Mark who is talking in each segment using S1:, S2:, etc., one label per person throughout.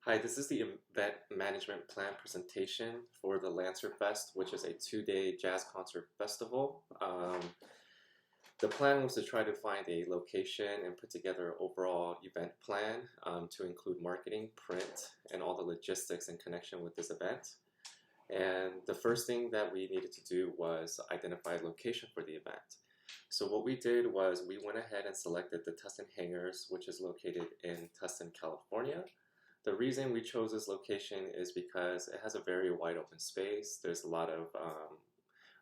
S1: Hi, this is the event management plan presentation for the Lancer Fest, which is a 2-day jazz concert festival. The plan was to try to find a location and put together an overall event plan to include marketing, print, and all the logistics in connection with this event. And the first thing that we needed to do was identify a location for the event. So what we did was we went ahead and selected the Tustin Hangars, which is located in Tustin, California. The reason we chose this location is because it has a very wide open space. There's a lot of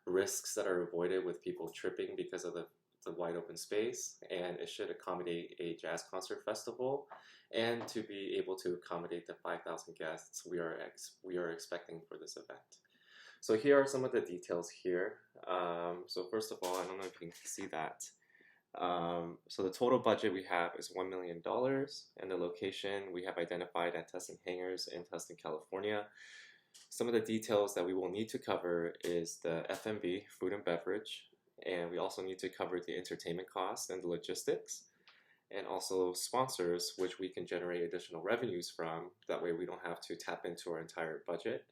S1: risks that are avoided with people tripping because of the wide open space, and it should accommodate a jazz concert festival and to be able to accommodate the 5,000 guests we are expecting for this event. So here are some of the details here. So first of all, I don't know if you can see that. So the total budget we have is $1 million, and the location we have identified at Tustin Hangars in Tustin, California. Some of the details that we will need to cover is the F&B, food and beverage, and we also need to cover the entertainment costs and the logistics, and also sponsors, which we can generate additional revenues from. That way we don't have to tap into our entire budget.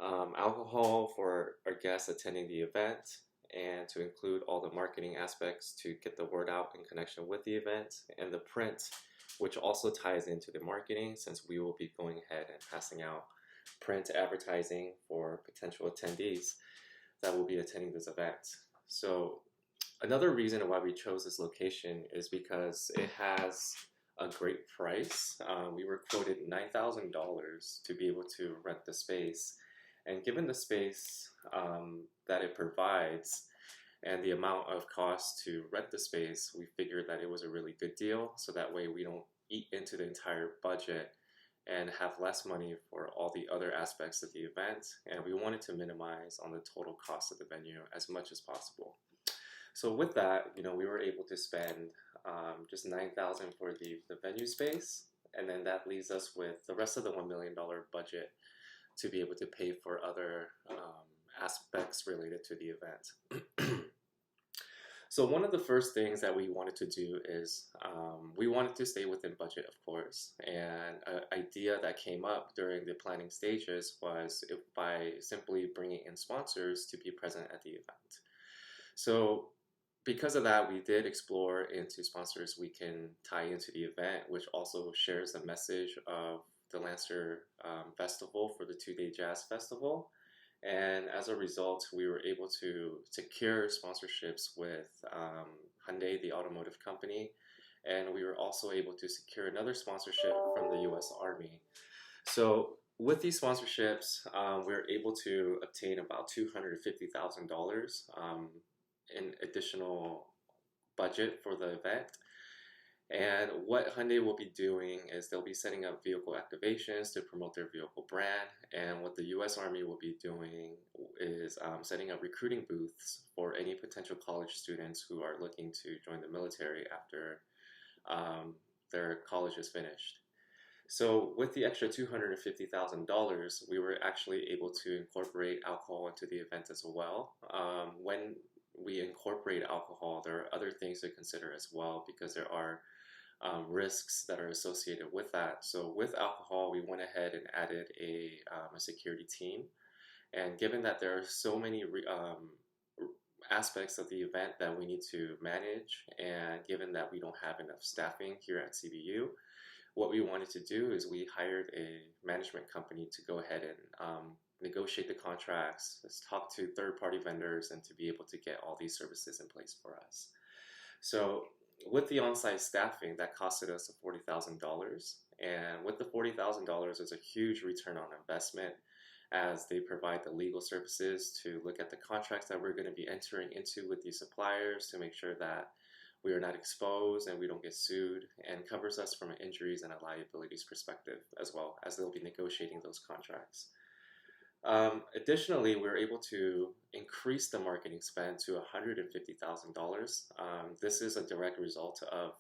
S1: Alcohol for our guests attending the event, and to include all the marketing aspects to get the word out in connection with the event, and the print, which also ties into the marketing since we will be going ahead and passing out print advertising for potential attendees that will be attending this event. So another reason why we chose this location is because it has a great price. We were quoted $9,000 to be able to rent the space. And given the space that it provides and the amount of cost to rent the space, we figured that it was a really good deal. So that way we don't eat into the entire budget and have less money for all the other aspects of the event. And we wanted to minimize on the total cost of the venue as much as possible. So with that, we were able to spend just $9,000 for the venue space. And then that leaves us with the rest of the $1 million budget to be able to pay for other aspects related to the event. So one of the first things that we wanted to do is we wanted to stay within budget, of course. And an idea that came up during the planning stages was by simply bringing in sponsors to be present at the event. So because of that, we did explore into sponsors we can tie into the event, which also shares the message of the Lancer Festival for the 2-day jazz festival. And as a result, we were able to secure sponsorships with Hyundai, the automotive company, and we were also able to secure another sponsorship from the U.S. Army. So with these sponsorships, we were able to obtain about $250,000 in additional budget for the event. And what Hyundai will be doing is they'll be setting up vehicle activations to promote their vehicle brand. And what the U.S. Army will be doing is setting up recruiting booths for any potential college students who are looking to join the military after their college is finished. So with the extra $250,000, we were actually able to incorporate alcohol into the event as well. When we incorporate alcohol, there are other things to consider as well, because there are risks that are associated with that. So with alcohol, we went ahead and added a security team. And given that there are so many aspects of the event that we need to manage, and given that we don't have enough staffing here at CBU, what we wanted to do is we hired a management company to go ahead and negotiate the contracts, let's talk to third-party vendors, and to be able to get all these services in place for us. So with the on-site staffing, that costed us $40,000, and with the $40,000 is a huge return on investment, as they provide the legal services to look at the contracts that we're going to be entering into with these suppliers to make sure that we are not exposed and we don't get sued, and covers us from an injuries and a liabilities perspective, as well as they'll be negotiating those contracts. Additionally, we were able to increase the marketing spend to $150,000. This is a direct result of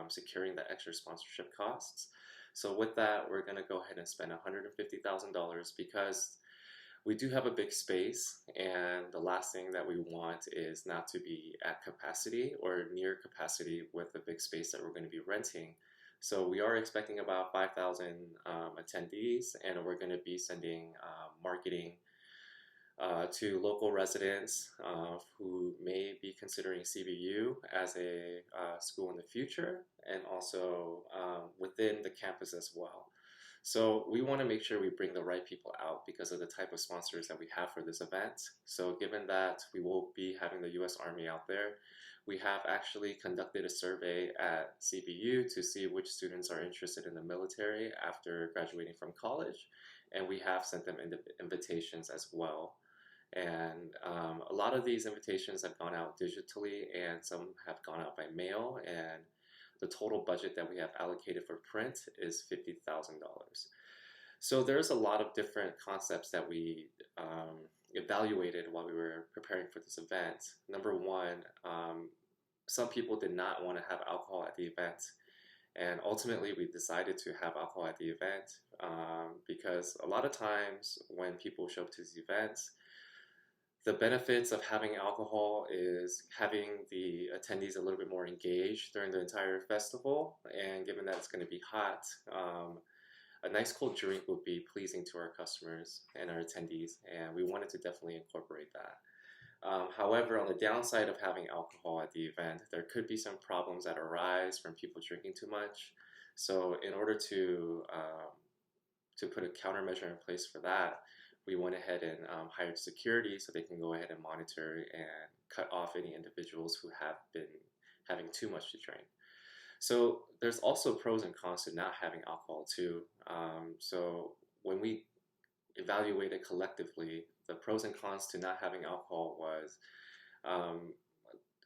S1: securing the extra sponsorship costs. So with that, we're going to go ahead and spend $150,000 because we do have a big space, and the last thing that we want is not to be at capacity or near capacity with the big space that we're going to be renting. So we are expecting about 5,000 attendees, and we're going to be sending marketing to local residents who may be considering CBU as a school in the future, and also within the campus as well. So we want to make sure we bring the right people out because of the type of sponsors that we have for this event. So given that we will be having the US Army out there, we have actually conducted a survey at CBU to see which students are interested in the military after graduating from college, and we have sent them invitations as well. And a lot of these invitations have gone out digitally, and some have gone out by mail, and the total budget that we have allocated for print is $50,000. So there's a lot of different concepts that we evaluated while we were preparing for this event. Number one, some people did not want to have alcohol at the event. And ultimately, we decided to have alcohol at the event because a lot of times when people show up to these events, the benefits of having alcohol is having the attendees a little bit more engaged during the entire festival. And given that it's going to be hot, a nice cold drink would be pleasing to our customers and our attendees. And we wanted to definitely incorporate that. However, on the downside of having alcohol at the event, there could be some problems that arise from people drinking too much. So in order to put a countermeasure in place for that, we went ahead and hired security so they can go ahead and monitor and cut off any individuals who have been having too much to drink. So there's also pros and cons to not having alcohol too. So when we evaluated collectively, the pros and cons to not having alcohol was,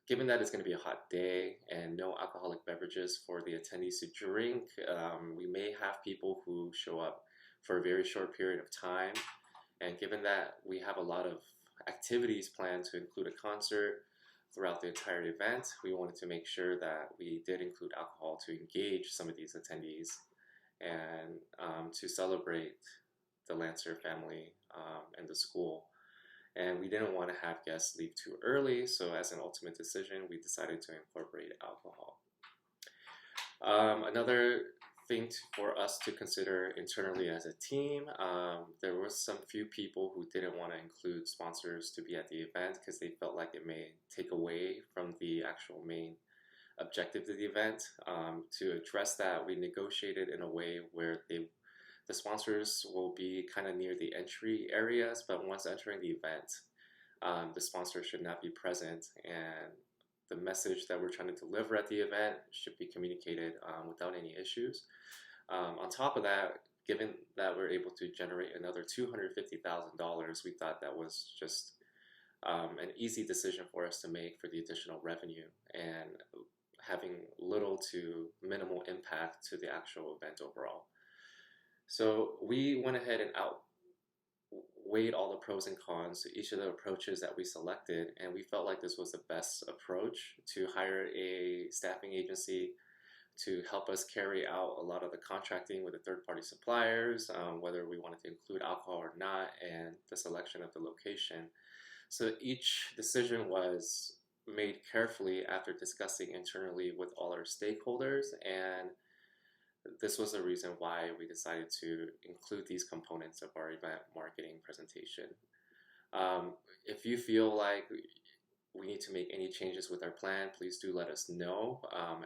S1: given that it's going to be a hot day and no alcoholic beverages for the attendees to drink, we may have people who show up for a very short period of time. And given that we have a lot of activities planned to include a concert throughout the entire event, we wanted to make sure that we did include alcohol to engage some of these attendees and to celebrate the Lancer family and the school. And we didn't want to have guests leave too early, so as an ultimate decision, we decided to incorporate alcohol. Another thing for us to consider internally as a team, there were some few people who didn't want to include sponsors to be at the event because they felt like it may take away from the actual main objective of the event. To address that, we negotiated in a way where the sponsors will be kind of near the entry areas, but once entering the event, the sponsor should not be present, and the message that we're trying to deliver at the event should be communicated without any issues. On top of that, given that we're able to generate another $250,000, we thought that was just an easy decision for us to make for the additional revenue and having little to minimal impact to the actual event overall. So we went ahead and outweighed all the pros and cons to each of the approaches that we selected, and we felt like this was the best approach to hire a staffing agency to help us carry out a lot of the contracting with the third-party suppliers, whether we wanted to include alcohol or not, and the selection of the location. So each decision was made carefully after discussing internally with all our stakeholders, and this was the reason why we decided to include these components of our event marketing presentation. If you feel like we need to make any changes with our plan, please do let us know,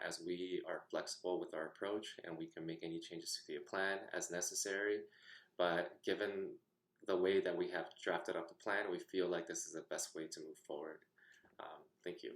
S1: as we are flexible with our approach and we can make any changes to the plan as necessary. But given the way that we have drafted up the plan, we feel like this is the best way to move forward. Thank you.